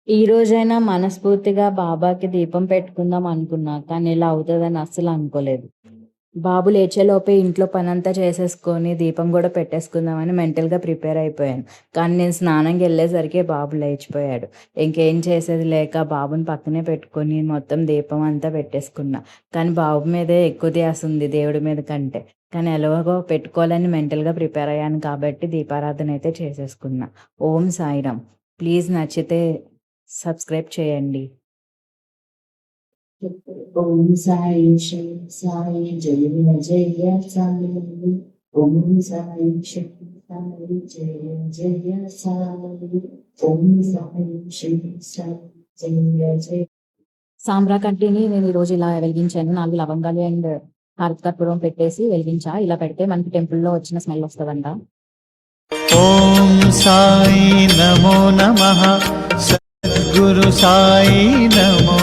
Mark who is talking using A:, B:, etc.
A: ఈ రోజైనా మనస్ఫూర్తిగా బాబాకి దీపం పెట్టుకుందాం అనుకున్నా. కానీ ఇలా అవుతదని అస్సలు అనుకోలేదు. బాబు లేచేలోపే ఇంట్లో పనంతా చేసేసుకొని దీపం గూడా పెట్టేసుకుందామని మెంటల్‌గా ప్రిపేర్ అయిపోయాను. కానీ నేను స్నానంకెళ్ళేసరికే బాబు లేచిపోయాడు. ఇంకేం చేసేది లేక బాబుని పక్కనే పెట్టుకొని మొత్తం దీపం అంతా పెట్టేసుకున్నా. కానీ బాబు మీదే ఎక్కువ ధ్యాసుంది దేవుడి మీద కంటే. కానీ ఎలాగో పెట్టుకోవాలని మెంటల్‌గా ప్రిపేర్ అయ్యాను కాబట్టి దీపారాధన అయితే చేసేసుకున్నా. ఓం సాయిరాం. ప్లీజ్ నచ్చితే సబ్స్క్రైబ్ చేయండి.
B: ఓం సాయి శ్రీ సాయి జయ జయ సాయి. ఓం సాయి శ్రీ సాయి జయ జయ సాయి. ఓం సాయి శ్రీ సాయి జయ జయ.
A: సాంబ్రా కంటిని నేను ఈరోజు ఇలా వెలిగించాను. 4 లవంగాలు అండ్ హారతి కర్పూరం పెట్టేసి వెలిగించా. ఇలా పెడితే మనకి టెంపుల్‌లో వచ్చిన స్మెల్ వస్తదంట.
C: ఓం సాయి నమో నమః. సద్గురు సాయి నమో